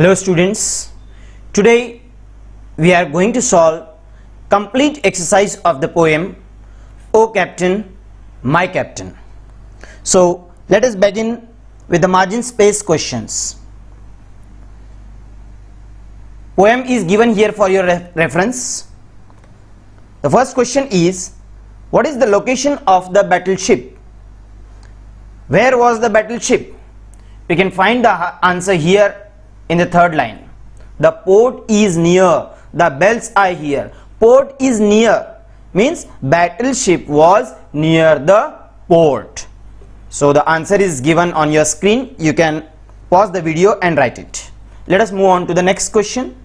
Hello students, today we are going to solve complete exercise of the poem O Captain, My Captain. So let us begin with the margin space questions. Poem is given here for your reference. The first question is, what is the location of the battleship? Where was the battleship? We can find the answer here in the third line. The port is near, the bells are here. Port is near means battleship was near the port. So the answer is given on your screen. You can pause the video and write it. Let us move on to the next question.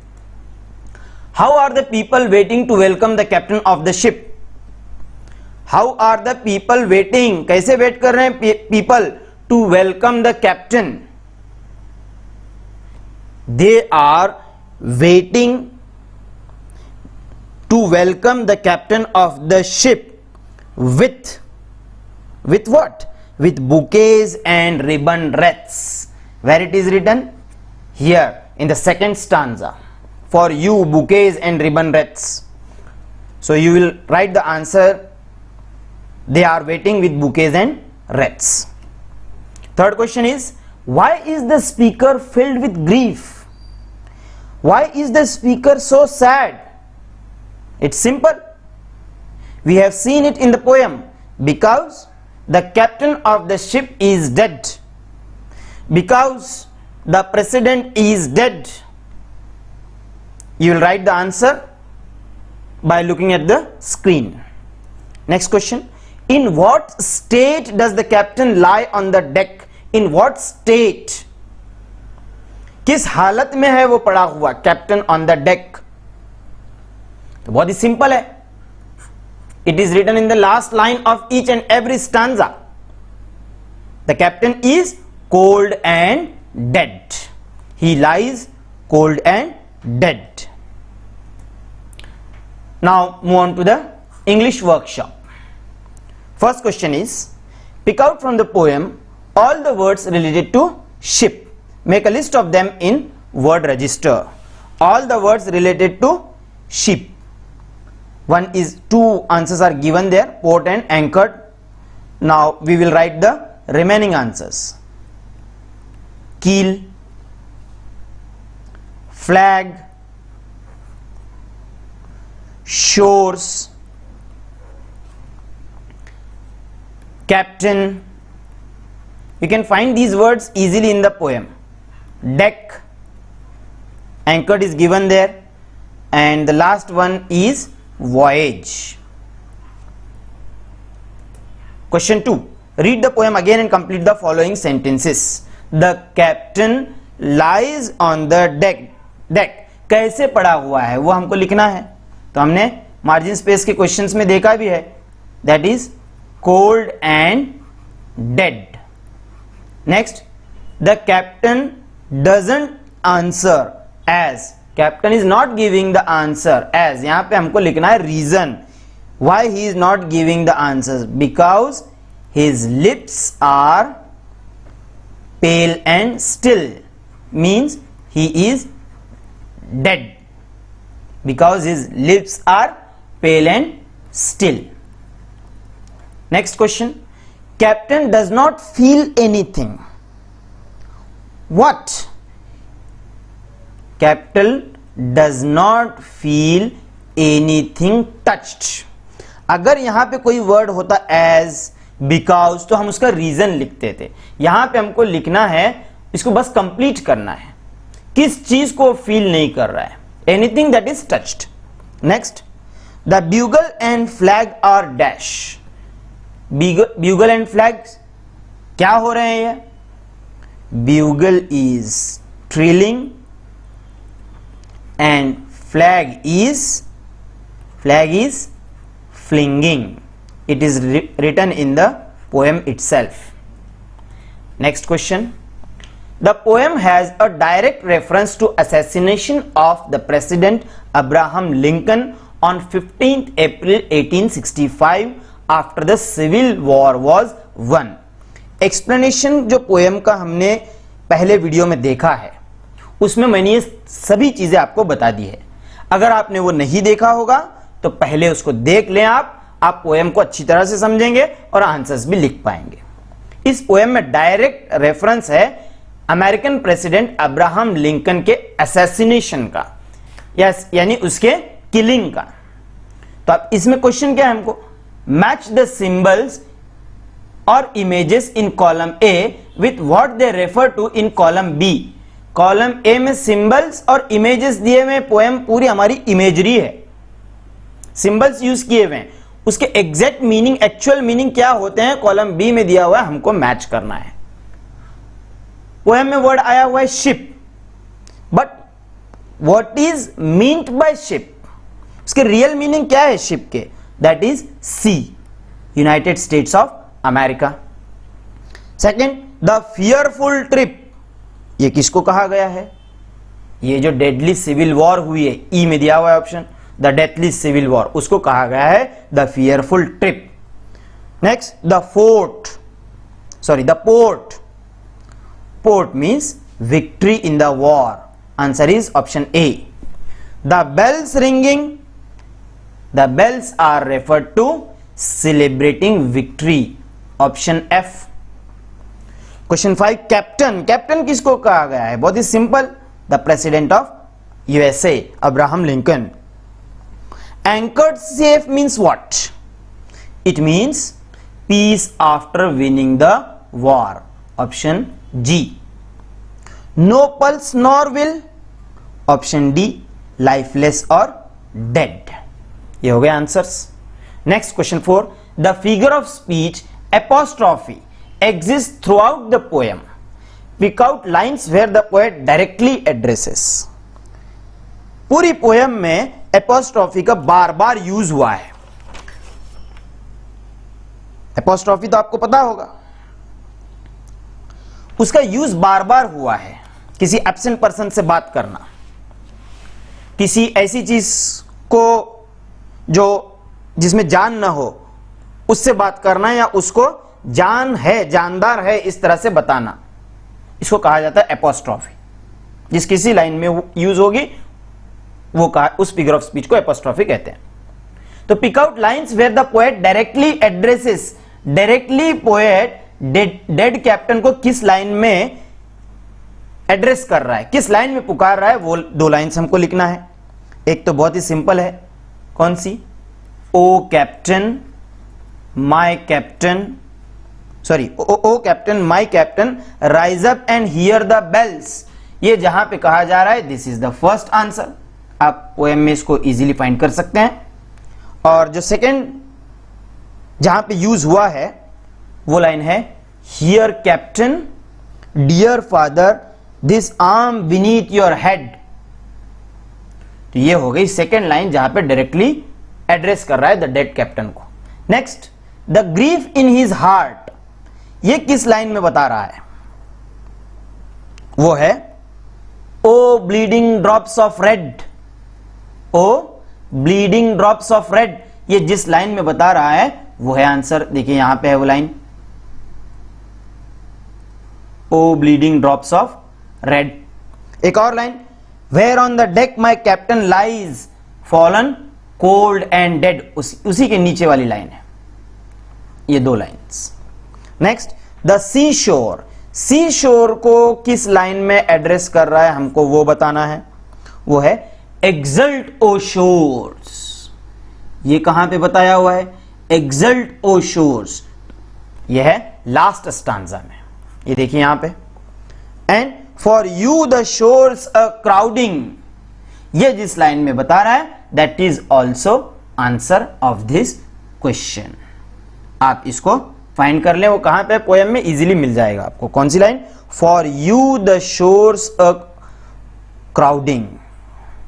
How are the people waiting to welcome the captain of the ship? How are the people waiting? कैसे wait कर रहे हैं people to welcome the captain? They are waiting to welcome the captain of the ship with what? With bouquets and ribbon wreaths. Where it is written? Here in the second stanza. For you, bouquets and ribbon wreaths. So you will write the answer. They are waiting with bouquets and wreaths. Third question is, why is the speaker filled with grief? Why is the speaker so sad? It's simple. We have seen it in the poem. Because the captain of the ship is dead. Because the president is dead. You will write the answer by looking at the screen. Next question. In what state does the captain lie on the deck? In what state? किस हालत में है वो पड़ा हुआ captain on the deck? तो बहुत ही सिंपल है. It is written in the last line of each and every stanza. The captain is cold and dead. He lies cold and dead. Now move on to the English workshop. First question is, pick out from the poem all the words related to ship. Make a list of them in word register. All the words related to ship. Two answers are given there, port and anchored. Now we will write the remaining answers. Keel, flag, shores, captain. You can find these words easily in the poem. Deck, anchored is given there, and the last one is voyage. Question 2. Read the poem again and complete the following sentences. The captain lies on the deck. Deck कैसे पड़ा हुआ है वो हमको लिखना है. तो हमने मार्जिन स्पेस के क्वेश्चंस में देखा भी है. That is cold and dead. Next, the captain doesn't answer as. Captain is not giving the answer as. यहां पे हमको लिखना है reason why he is not giving the answers. Because his lips are pale and still. Means he is dead. Because his lips are pale and still. Next question. Captain does not feel anything. What? Captain does not feel anything touched. अगर यहां पे कोई word होता as, because, तो हम उसका reason लिखते थे. यहां पे हमको लिखना है, इसको बस कंप्लीट करना है. किस चीज को फील नहीं कर रहा है? Anything that is touched. Next, the bugle and flag are dash. Bugle and flags क्या हो रहे हैं? ये bugle is trilling and flag is flinging. It is written in the poem itself. Next question. The poem has a direct reference to assassination of the President Abraham Lincoln on 15th April 1865 after the Civil War was won. Explanation जो poem का हमने पहले video में देखा है उसमें मैंने ये सभी चीजें आपको बता दी है। अगर आपने वो नहीं देखा होगा तो पहले उसको देख लें। आप पोएम को अच्छी तरह से समझेंगे और आंसर्स भी लिख पाएंगे। इस पोएम में डायरेक्ट रेफरेंस है अमेरिकन प्रेसिडेंट अब्राहम लिंकन के असैसिनेशन का, यानी उसके किलिंग का। तो अब इसमें क्वेश्चन क्या है हमको, मैच द सिंबल्स और images in column A with what they refer to in column B. Column A में सिंबल्स और इमेजेस दिए हुए, पोएम पूरी हमारी इमेजरी है, सिंबल्स यूज किए हुए हैं, उसके एग्जैक्ट मीनिंग, एक्चुअल मीनिंग क्या होते हैं कॉलम बी में दिया हुआ है, हमको मैच करना है। पोएम में वर्ड आया हुआ है ship, but what is meant by ship, उसके रियल मीनिंग क्या है शिप के, that is sea, United States of America. Second, the fearful trip, ये किसको कहा गया है, ये जो डेडली सिविल वॉर हुई है, ई में दिया हुआ है option, the deathly civil war, उसको कहा गया है the fearful trip. Next, the fort, sorry the port, port means victory in the war, answer is option A. The bells ringing, the bells are referred to celebrating victory, option F. Question 5, captain, captain किसको कहा गया है, बहुत ही simple, the president of USA Abraham Lincoln. Anchored safe means what? It means peace after winning the war. Option G. No pulse nor will. Option D. Lifeless or dead. ये हो गए answers. Next question 4, the figure of speech apostrophe exists throughout the poem. Pick out lines where the poet directly addresses. पूरी poem में apostrophe का बार बार use हुआ है। Apostrophe तो आपको पता होगा, उसका यूज बार बार हुआ है। किसी एब्सेंट पर्सन से बात करना, किसी ऐसी चीज को जो जिसमें जान ना हो उससे बात करना, या उसको जान है, जानदार है, इस तरह से बताना, इसको कहा जाता है एपोस्ट्रॉफी। जिस किसी लाइन में यूज होगी वो कहा, उस फिगर ऑफ स्पीच को एपोस्ट्रॉफी कहते हैं। तो pick out lines where the poet directly addresses, directly poet dead captain को किस लाइन में एड्रेस कर रहा है, किस लाइन में पुकार रहा है, वो 2 लाइन्स हमको लिखना है। एक तो बहुत ही सिंपल है, कौन सी, O captain my captain, sorry O captain my captain rise up and hear the bells, ये जहां पे कहा जा रहा है, this is the first answer. आप पोएम में इसको इजीली फाइंड कर सकते हैं। और जो सेकंड जहां पे यूज हुआ है वो लाइन है, here captain dear father this arm beneath your head. तो ये हो गई सेकंड लाइन जहां पे डायरेक्टली एड्रेस कर रहा है द डेड कैप्टन को। Next, the grief in his heart, ये किस लाइन में बता रहा है, वो है O bleeding drops of red, O bleeding drops of red, ये जिस लाइन में बता रहा है वो है आंसर। देखिए यहां पे है वो line, o bleeding drops of red. एक और line, where on the deck my captain lies fallen cold and dead, उसी के नीचे वाली लाइन है। ये 2 लाइन्स। नेक्स्ट, द सी शोर, सी शोर को किस लाइन में एड्रेस कर रहा है हमको वो बताना है, वो है एक्सल्ट ओ शोर्स। ये कहां पे बताया हुआ है, एक्सल्ट ओ शोर्स, ये है लास्ट स्टांजा में, ये देखिए यहां पे। And for you the shores a crowding, ये जिस लाइन में बता रहा है that is also answer of this question. आप इसको फाइंड कर लें, वो कहां पे पोएम में इजीली मिल जाएगा आपको। कौन सी line, for you the shores a crowding,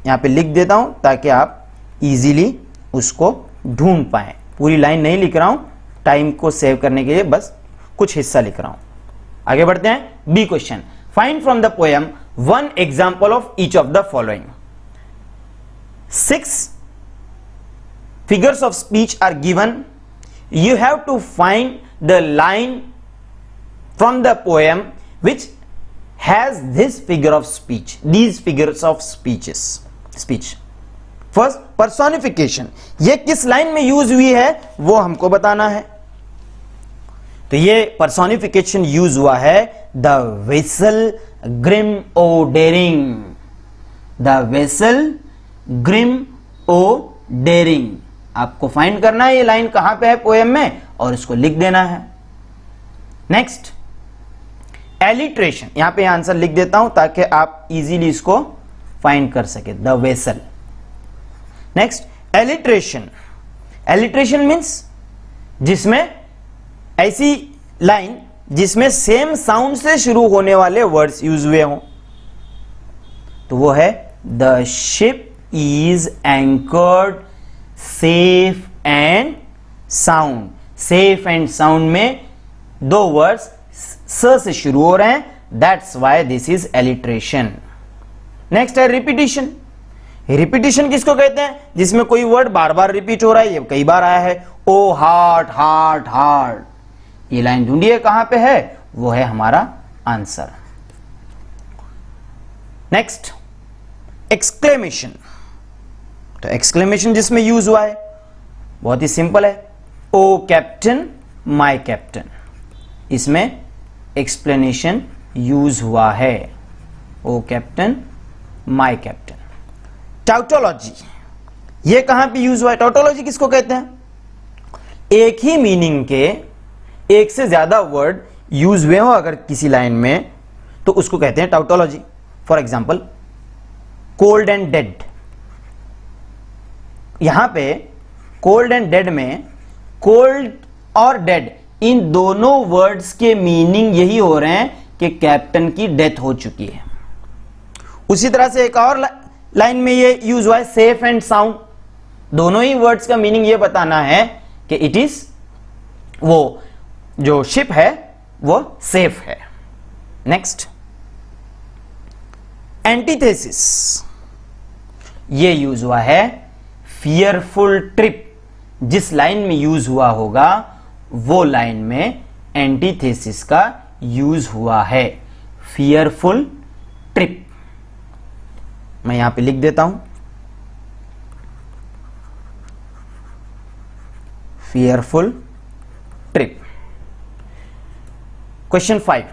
यहां पे लिख देता हूं ताकि आप इजीली उसको ढूंढ पाएं। पूरी लाइन नहीं लिख रहा हूं, टाइम को सेव करने के लिए बस कुछ हिस्सा लिख रहा हूं। आगे बढ़ते हैं, B question, find from the poem 1 example of each of the following. 6 figures of speech are given. You have to find the line from the poem which has this figure of speech, these figures of speech. First personification, ये किस line में use हुई है वो हमको बताना है. तो ये पर्सोनिफिकेशन यूज हुआ है the vessel grim o daring, the vessel grim o daring. आपको फाइंड करना है ये लाइन कहां पे है पोएम में और इसको लिख देना है. नेक्स्ट एलिट्रेशन, यहां पे आंसर लिख देता हूं ताकि आप इजीली इसको फाइंड कर सके. The vessel. Next alliteration. Alliteration means जिसमें ऐसी लाइन जिसमें सेम साउंड से शुरू होने वाले वर्ड्स यूज हुए हों. तो वो है the ship is anchored safe and sound. Safe and sound में दो वर्ड्स स से शुरू हो रहे हैं, that's why this is alliteration. Next है रिपीटिशन. रिपीटिशन किसको कहते हैं? जिसमें कोई वर्ड बार बार रिपीट हो रहा है. ये कई बार आया है, ओ हार्ट हार्ट हार्ट. ये लाइन ढूंढिए कहां पे है, वो है हमारा आंसर. Next exclamation. तो एक्सक्लेमेशन जिसमें यूज हुआ है बहुत ही सिंपल है, ओ कैप्टन माय कैप्टन. इसमें एक्सप्लेनेशन यूज हुआ है, ओ कैप्टन माय कैप्टन. टाउटोलॉजी, ये कहां पे यूज हुआ है? टाउटोलॉजी किसको कहते हैं? एक ही मीनिंग के एक से ज्यादा वर्ड यूज हुए हो अगर किसी लाइन में तो उसको कहते हैं tautology. For example cold and dead. यहां पे कोल्ड एंड डेड में कोल्ड और डेड इन दोनों वर्ड्स के मीनिंग यही हो रहे हैं कि कैप्टन की डेथ हो चुकी है. उसी तरह से एक और लाइन में ये यूज हुआ है सेफ एंड साउंड. दोनों ही वर्ड्स का मीनिंग ये बताना है कि इट इज, वो जो शिप है वो सेफ है. Next antithesis. ये यूज हुआ है फियरफुल ट्रिप. जिस लाइन में यूज हुआ होगा वो लाइन में एंटीथेसिस का यूज हुआ है, फियरफुल ट्रिप. मैं यहां पे लिख देता हूं, fearful trip. Question 5,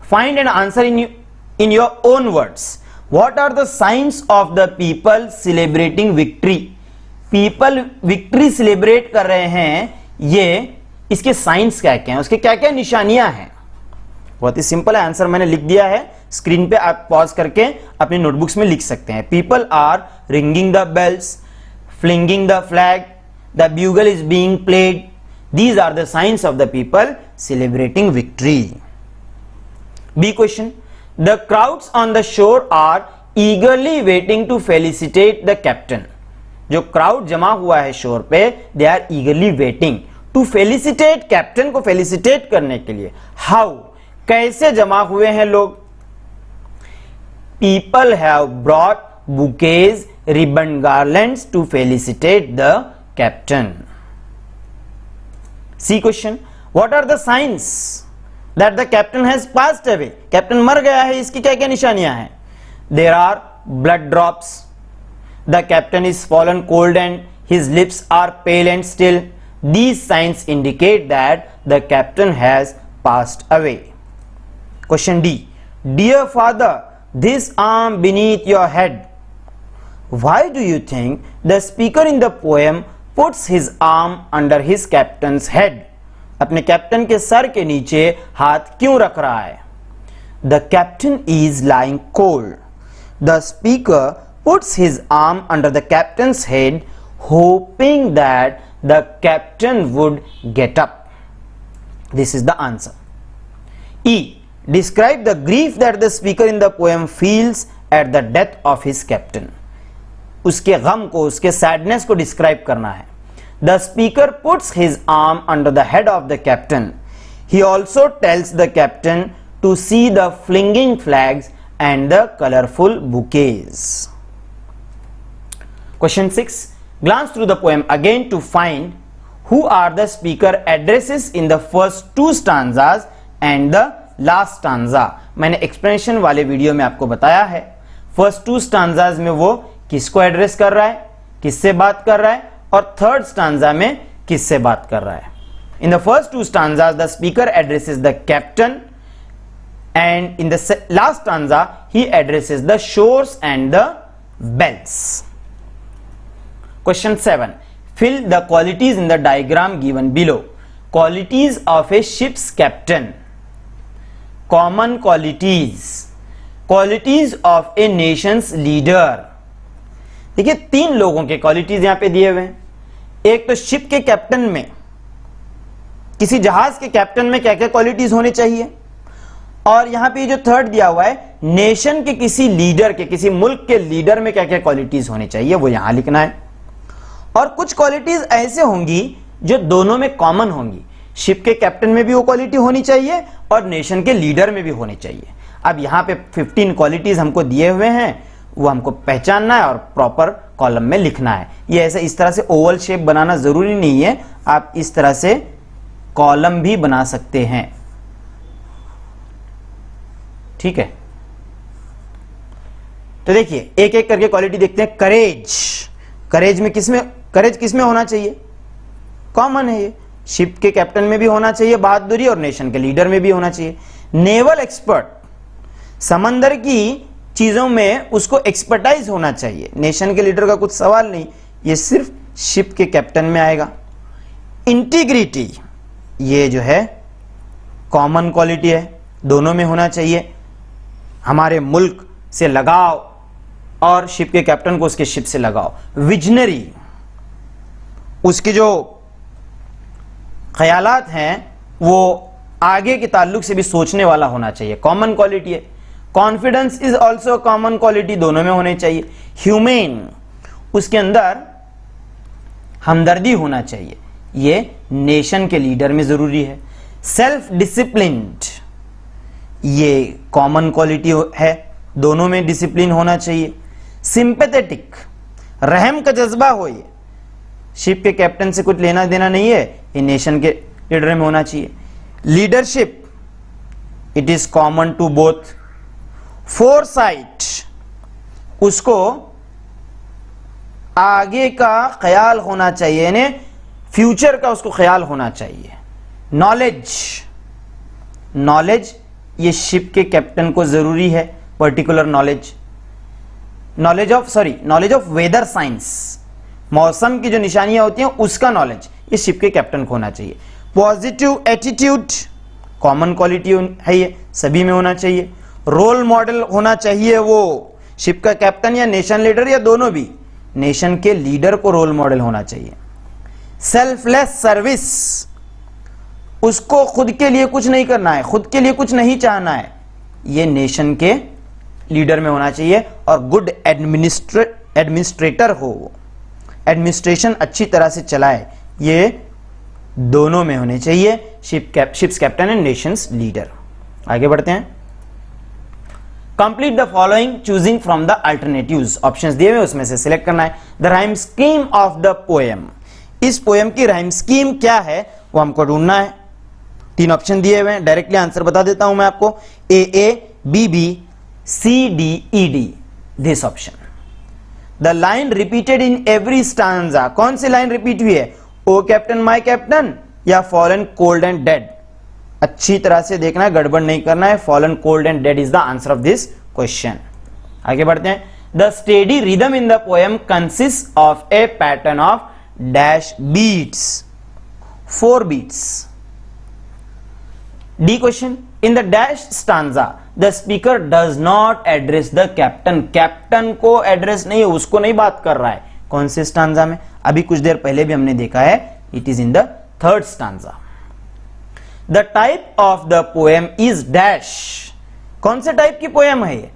find an answer in your own words. What are the signs of the people celebrating victory. People victory celebrate कर रहे हैं, ये इसके साइंस क्या क्या हैं, उसके क्या क्या निशानियां हैं. बहुत ही सिंपल है, आंसर मैंने लिख दिया है स्क्रीन पे, आप पॉज करके अपनी नोटबुक्स में लिख सकते हैं. People are ringing the bells, flinging the flag, the bugle is being played. These are the signs of the people celebrating victory. B question. The crowds on the shore are eagerly waiting to felicitate the captain. जो crowd जमा हुआ है शोर पे, they are eagerly waiting to felicitate captain को felicitate करने के लिए. How? कैसे जमा हुए हैं लोग? People have brought bouquets, ribbon garlands to felicitate the captain. C question. What are the signs that the captain has passed away? Captain मर गया है, इसकी क्या क्या निशानियां हैं? There are blood drops. The captain is fallen cold and his lips are pale and still. These signs indicate that the captain has passed away. Question D. Dear father, this arm beneath your head. Why do you think the speaker in the poem puts his arm under his captain's head? अपने captain के sir के नीचे हाथ क्यों रख रहा है? The captain is lying cold. The speaker puts his arm under the captain's head, hoping that the captain would get up. This is the answer. E. Describe the grief that the speaker in the poem feels at the death of his captain. उसके गम को, उसके sadness को describe करना है. The speaker puts his arm under the head of the captain. He also tells the captain to see the flinging flags and the colorful bouquets. Question 6. Glance through the poem again to find who are the speaker addresses in the first two stanzas and the last stanza मैंने explanation वाले video में आपको बताया है। First 2 stanzas में वो किसको address कर रहा है, किससे बात कर रहा है, और थर्ड स्टांजा में किससे बात कर रहा है। In the first 2 stanzas the speaker addresses the captain and in the last stanza he addresses the shores and the bells. Question 7. Fill the qualities in the diagram given below. Qualities of a ship's captain. Common qualities. Qualities of a nation's leader. देखिए 3 लोगों के qualities यहां पे दिए हुए हैं। एक तो शिप के कैप्टन में, किसी जहाज के कैप्टन में क्या क्या क्वालिटीज होने चाहिए, और यहां पे जो थर्ड दिया हुआ है नेशन के किसी लीडर के, किसी मुल्क के लीडर में क्या क्या क्वालिटीज होनी चाहिए वो यहां लिखना है। और कुछ क्वालिटीज ऐसे होंगी जो दोनों में कॉमन होंगी, शिप के कैप्टन में भी वो क्वालिटी होनी चाहिए और नेशन के लीडर में भी होनी चाहिए। अब यहां पे 15 क्वालिटीज हमको दिए हुए हैं, वो हमको पहचानना है और प्रॉपर कॉलम में लिखना है। ये ऐसे इस तरह से ओवल शेप बनाना जरूरी नहीं है, आप इस तरह से कॉलम भी बना सकते हैं, ठीक है। तो देखिए एक एक करके क्वालिटी देखते हैं। करेज, करेज किसमें होना चाहिए, कॉमन है ये, शिप के कैप्टन में भी होना चाहिए बहादुरी, और नेशन के लीडर में भी होना चाहिए। नेवल एक्सपर्ट, समंदर की चीजों में उसको एक्सपर्टाइज होना चाहिए, नेशन के लीडर का कुछ सवाल नहीं, ये सिर्फ शिप के कैप्टन में आएगा। इंटीग्रिटी, ये जो है कॉमन क्वालिटी है, दोनों में होना चाहिए, हमारे मुल्क से लगाव और शिप के कैप्टन को उसके शिप से लगाव। विजनरी, उसके जो ख्यालात हैं वो आगे के ताल्लुक से भी सोचने वाला होना चाहिए, कॉमन क्वालिटी है। Confidence is also common quality, दोनों में होने चाहिए। ह्यूमेन, उसके अंदर हमदर्दी होना चाहिए, ये नेशन के लीडर में जरूरी है। सेल्फ डिसिप्लिन्ड, ये कॉमन क्वालिटी है, दोनों में डिसिप्लिन होना चाहिए। सिंपैथेटिक, रहम का जज्बा हो, ये शिप के कैप्टन से कुछ लेना देना नहीं है, ये नेशन के लीडर में होना चाहिए। Leadership, it is common to both. Foresight, उसको आगे का ख्याल होना चाहिए, यानी फ्यूचर का उसको ख्याल होना चाहिए। नॉलेज, नॉलेज ये शिप के कैप्टन को जरूरी है, particular knowledge. Knowledge of weather science, मौसम की जो निशानियां होती हैं उसका नॉलेज ये शिप के कैप्टन को होना चाहिए। पॉजिटिव एटीट्यूड, कॉमन क्वालिटी है, ये सभी में होना चाहिए। रोल मॉडल होना चाहिए, वो शिप का कैप्टन या नेशन लीडर या दोनों भी, नेशन के लीडर को रोल मॉडल होना चाहिए। सेल्फलेस सर्विस, उसको खुद के लिए कुछ नहीं करना है, खुद के लिए कुछ नहीं चाहना है, ये नेशन के लीडर में होना चाहिए। और गुड एडमिनिस्ट्रेटर हो, एडमिनिस्ट्रेशन अच्छी तरह से चलाए, ये दोनों में होने चाहिए, ships captain and Nations leader. आगे बढ़ते हैं। Complete the following choosing from the alternatives, options दिए हुए उसमें से सिलेक्ट करना है। The rhyme scheme of the poem, इस पोएम की राइम स्कीम क्या है वो हमको ढूंढना है। 3 ऑप्शन दिए हुए हैं, डायरेक्टली आंसर बता देता हूं मैं आपको। A, B, C, D, E, D, this option. The line repeated in every stanza, कौन सी लाइन रिपीट हुई है, ओ कैप्टन माय कैप्टन या फॉलन कोल्ड एंड डेड। अच्छी तरह से देखना है, गड़बड़ नहीं करना है। Fallen cold and dead is the answer of this question. आगे बढ़ते हैं। The steady rhythm in the poem consist of a pattern of dash beats, 4 beats. D question, in the dash stanza the speaker does not address the captain, captain को address नहीं है, उसको नहीं बात कर रहा है। कौन से स्टांजा में, अभी कुछ देर पहले भी हमने देखा है, it is in the 3rd stanza. The type of the poem is dash, कौन से टाइप की पोएम है ये,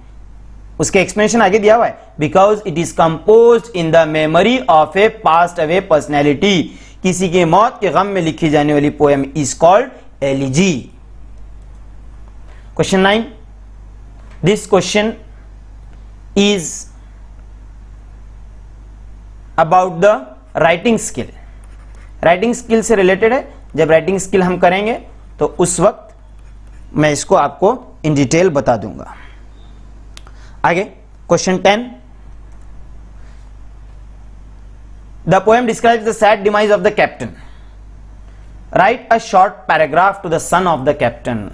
उसके एक्सप्लेनेशन आगे दिया हुआ है। Because it is compose in the memory of A passed away personality, किसी की मौत के गम में लिखी जाने वाली poem is called elegy. Question 9, this question is about the writing skill, writing skill से रिलेटेड है। जब राइटिंग स्किल हम करेंगे तो उस वक्त मैं इसको आपको इन डिटेल बता दूंगा। आगे question 10, the poem describes the sad demise of the captain, write a short paragraph to the son of the captain.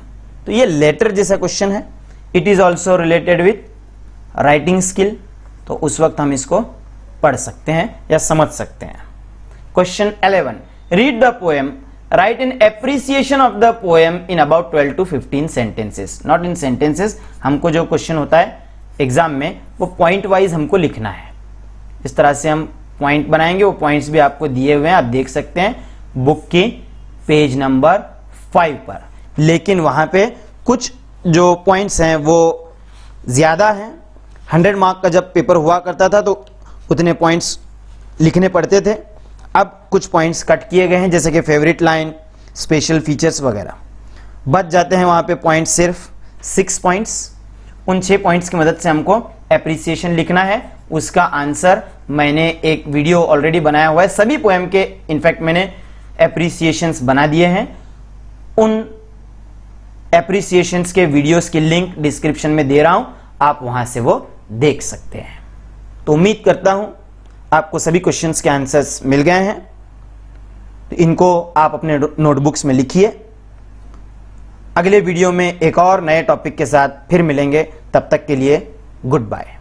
तो ये लेटर जैसा क्वेश्चन है, it is also related with writing skill, तो उस वक्त हम इसको पढ़ सकते हैं या समझ सकते हैं। Question 11, read the poem, right an appreciation of the poem in about 12 to 15 sentences, not in sentences. हमको जो क्वेश्चन होता है एग्जाम में वो पॉइंट वाइज हमको लिखना है, इस तरह से हम पॉइंट बनाएंगे। वो पॉइंट्स भी आपको दिए हुए हैं, आप देख सकते हैं बुक की पेज नंबर 5 पर, लेकिन वहां पे कुछ जो पॉइंट्स हैं वो ज्यादा हैं। 100 मार्क का जब पेपर हुआ करता था तो उतने पॉइंट्स लिखने पड़ते थे, अब कुछ पॉइंट्स कट किए गए हैं, जैसे कि फेवरेट लाइन, स्पेशल फीचर्स वगैरह बच जाते हैं। वहां पे पॉइंट्स सिर्फ 6 पॉइंट्स, उन 6 पॉइंट्स की मदद से हमको एप्रिसिएशन लिखना है। उसका आंसर मैंने एक वीडियो ऑलरेडी बनाया हुआ है, सभी पोएम के इनफैक्ट मैंने एप्रिसिएशंस बना दिए हैं। उन एप्रिसिएशंस के वीडियोस की लिंक डिस्क्रिप्शन में दे रहा हूं, आप वहां से वो देख सकते हैं। तो उम्मीद करता हूं आपको सभी क्वेश्चंस के आंसर्स मिल गए हैं, तो इनको आप अपने नोटबुक्स में लिखिए। अगले वीडियो में एक और नए टॉपिक के साथ फिर मिलेंगे, तब तक के लिए गुड बाय।